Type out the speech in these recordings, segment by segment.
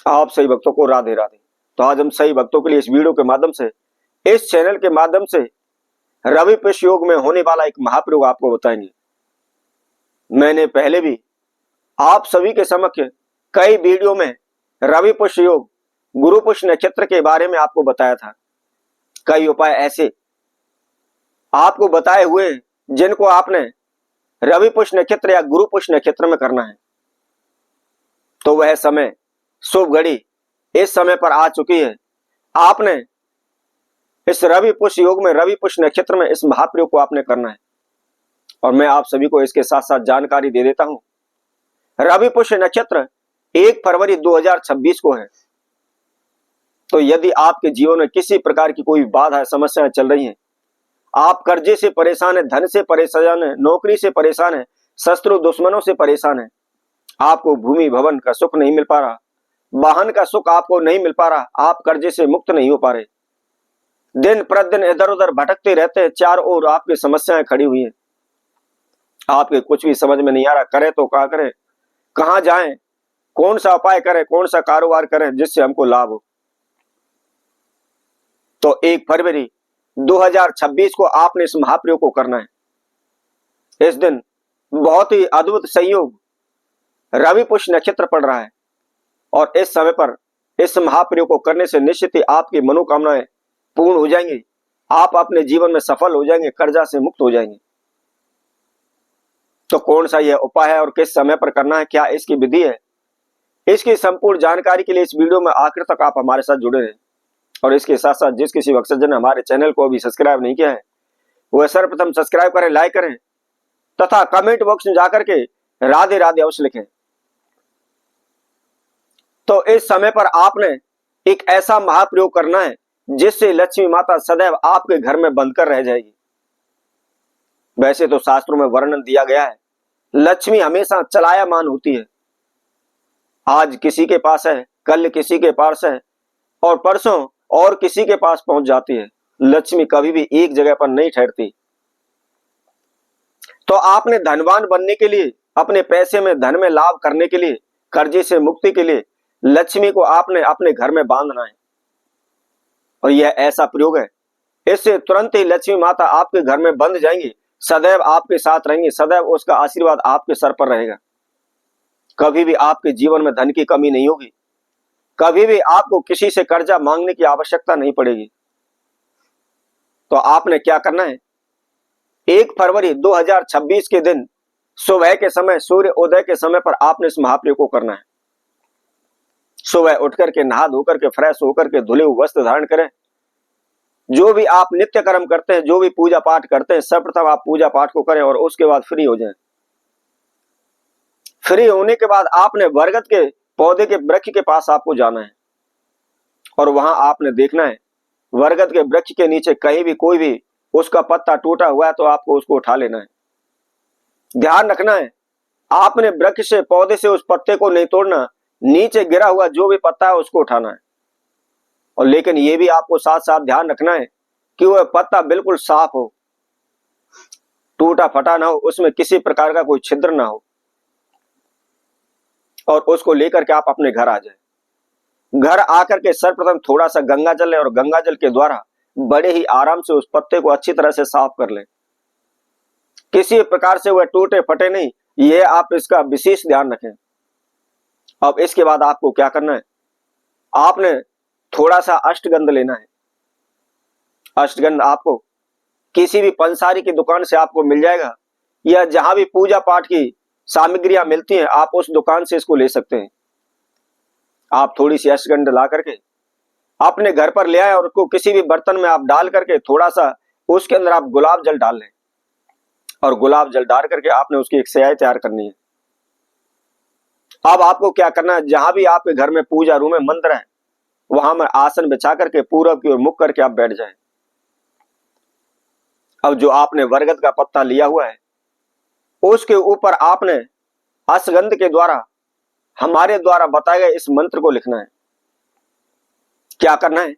आप सही भक्तों को राधे राधे। तो आज हम सही भक्तों के लिए इस वीडियो के माध्यम से, इस चैनल के माध्यम से रवि पुष्य योग में होने वाला एक महाप्रयोग आपको बताएंगे। मैंने पहले भी आप सभी के समक्ष कई वीडियो में रवि पुष्य योग, गुरु पुष्य नक्षत्र के बारे में आपको बताया था। कई उपाय ऐसे आपको बताए हुए जिनको आपने रवि पुष्य नक्षत्र या गुरु पुष्य नक्षत्र में करना है। तो वह समय, शुभ घड़ी इस समय पर आ चुकी है। आपने इस रवि पुष्य योग में, रवि पुष्य नक्षत्र में इस महाप्रयोग को आपने करना है। और मैं आप सभी को इसके साथ साथ जानकारी दे देता हूं। रवि पुष्य नक्षत्र 1 फरवरी 2026 को है। तो यदि आपके जीवन में किसी प्रकार की कोई बाधा, समस्याएं चल रही हैं, आप कर्जे से परेशान है, धन से परेशान है, नौकरी से परेशान है, शत्रु दुश्मनों से परेशान है, आपको भूमि भवन का सुख नहीं मिल पा रहा, वाहन का सुख आपको नहीं मिल पा रहा, आप कर्जे से मुक्त नहीं हो पा रहे, दिन प्रतिदिन इधर उधर भटकते रहते हैं, चारों ओर आपकी समस्याएं खड़ी हुई हैं, आपके कुछ भी समझ में नहीं आ रहा, करें तो क्या करें, कहां जाएं, कौन सा उपाय करें, कौन सा कारोबार करें जिससे हमको लाभ हो। तो 1 फरवरी 2026 को आपने इस महाप्रयोग को करना है। इस दिन बहुत ही अद्भुत संयोग रवि पुष्य नक्षत्र पड़ रहा है और इस समय पर इस महाप्रयोग को करने से निश्चित ही आपकी मनोकामनाएं पूर्ण हो जाएंगी, आप अपने जीवन में सफल हो जाएंगे, कर्जा से मुक्त हो जाएंगे। तो कौन सा यह उपाय है और किस समय पर करना है, क्या इसकी विधि है, इसकी संपूर्ण जानकारी के लिए इस वीडियो में आखिर तक आप हमारे साथ जुड़े रहें। और इसके साथ साथ जिस किसी भक्तजन ने हमारे चैनल को अभी सब्सक्राइब नहीं किया है, वह सर्वप्रथम सब्सक्राइब करें, लाइक करें तथा कमेंट बॉक्स में जाकर के राधे राधे अवश्य लिखें। तो इस समय पर आपने एक ऐसा महाप्रयोग करना है जिससे लक्ष्मी माता सदैव आपके घर में बंधकर रह जाएगी। वैसे तो शास्त्रों में वर्णन दिया गया है, लक्ष्मी हमेशा चलायमान होती है। आज किसी के पास है, कल किसी के पास है और परसों और किसी के पास पहुंच जाती है। लक्ष्मी कभी भी एक जगह पर नहीं ठहरती। तो आपने धनवान बनने के लिए, अपने पैसे में, धन में लाभ करने के लिए, कर्जे से मुक्ति के लिए लक्ष्मी को आपने अपने घर में बांधना है। और यह ऐसा प्रयोग है, इससे तुरंत ही लक्ष्मी माता आपके घर में बंध जाएंगी, सदैव आपके साथ रहेंगी, सदैव उसका आशीर्वाद आपके सर पर रहेगा। कभी भी आपके जीवन में धन की कमी नहीं होगी, कभी भी आपको किसी से कर्जा मांगने की आवश्यकता नहीं पड़ेगी। तो आपने क्या करना है, 1 फरवरी 2026 के दिन सुबह के समय, सूर्य उदय के समय पर आपने इस महाप्रयोग को करना है। सुबह उठकर के नहा धोकर के फ्रेश होकर के धुले हुए वस्त्र धारण करें। जो भी आप नित्य कर्म करते हैं, जो भी पूजा पाठ करते हैं, सर्वप्रथम आप पूजा पाठ को करें और उसके बाद फ्री हो जाएं। फ्री होने के बाद आपने बरगद के पौधे के वृक्ष के पास आपको जाना है और वहां आपने देखना है, बरगद के वृक्ष के नीचे कहीं भी कोई भी उसका पत्ता टूटा हुआ है तो आपको उसको उठा लेना है। ध्यान रखना है, आपने वृक्ष से, पौधे से उस पत्ते को नहीं तोड़ना, नीचे गिरा हुआ जो भी पत्ता है उसको उठाना है। और लेकिन यह भी आपको साथ साथ ध्यान रखना है कि वह पत्ता बिल्कुल साफ हो, टूटा फटा ना हो, उसमें किसी प्रकार का कोई छिद्र ना हो। और उसको लेकर के आप अपने घर आ जाए। घर आकर के सर्वप्रथम थोड़ा सा गंगा जल लें और गंगा जल के द्वारा बड़े ही आराम से उस पत्ते को अच्छी तरह से साफ कर लें। किसी प्रकार से वह टूटे फटे नहीं, यह आप इसका विशेष ध्यान रखें। अब इसके बाद आपको क्या करना है, आपने थोड़ा सा अष्टगंध लेना है। अष्टगंध आपको किसी भी पंसारी की दुकान से आपको मिल जाएगा, या जहां भी पूजा पाठ की सामग्रियां मिलती हैं आप उस दुकान से इसको ले सकते हैं। आप थोड़ी सी अष्टगंध ला करके अपने घर पर ले आए और उसको किसी भी बर्तन में आप डाल करके थोड़ा सा उसके अंदर आप गुलाब जल डाल लें और गुलाब जल डाल करके आपने उसकी एक स्याही तैयार करनी है। अब आपको क्या करना है, जहां भी आपके घर में पूजा रूम है, मंदिर है, वहां में आसन बिछा करके पूरब की ओर मुख करके आप बैठ जाएं। अब जो आपने बरगद का पत्ता लिया हुआ है उसके ऊपर आपने अश्वगंध के द्वारा, हमारे द्वारा बताए गए इस मंत्र को लिखना है। क्या करना है,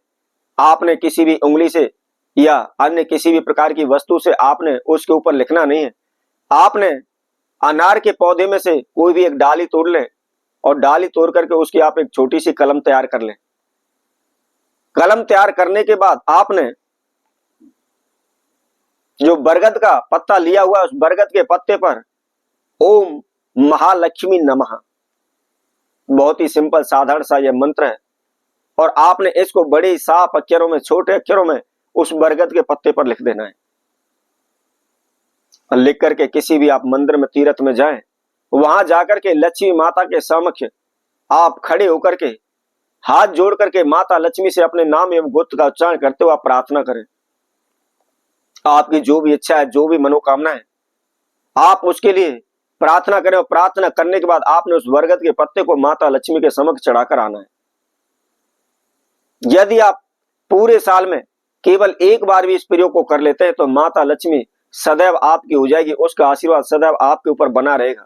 आपने किसी भी उंगली से या अन्य किसी भी प्रकार की वस्तु से आपने उसके ऊपर लिखना नहीं है। आपने अनार के पौधे में से कोई भी एक डाली तोड़ लें और डाली तोड़ करके उसकी आप एक छोटी सी कलम तैयार कर लें। कलम तैयार करने के बाद आपने जो बरगद का पत्ता लिया हुआ है, उस बरगद के पत्ते पर ओम महालक्ष्मी नमः, बहुत ही सिंपल साधारण सा यह मंत्र है, और आपने इसको बड़े ही साफ अक्षरों में, छोटे अक्षरों में उस बरगद के पत्ते पर लिख देना है। लिख करके किसी भी आप मंदिर में, तीर्थ में जाएं, वहां जाकर के लक्ष्मी माता के समक्ष आप खड़े होकर के हाथ जोड़ करके माता लक्ष्मी से अपने नाम एवं गोत्र का उच्चारण करते हुए आप प्रार्थना करें। आपकी जो भी इच्छा है, जो भी मनोकामना है, आप उसके लिए प्रार्थना करें, और प्रार्थना करने के बाद आपने उस बरगद के पत्ते को माता लक्ष्मी के समक्ष चढ़ाकर आना है। यदि आप पूरे साल में केवल एक बार भी इस प्रयोग को कर लेते हैं तो माता लक्ष्मी सदैव आपकी हो जाएगी, उसका आशीर्वाद सदैव आपके ऊपर बना रहेगा।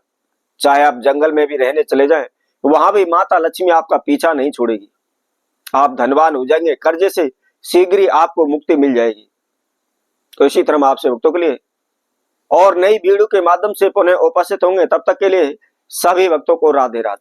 चाहे आप जंगल में भी रहने चले जाएं, वहां भी माता लक्ष्मी आपका पीछा नहीं छोड़ेगी। आप धनवान हो जाएंगे, कर्जे से शीघ्र ही आपको मुक्ति मिल जाएगी। तो इसी तरह हम आपसे भक्तों के लिए और नई वीडियो के माध्यम से पुनः उपस्थित होंगे। तब तक के लिए सभी भक्तों को राधे राधे।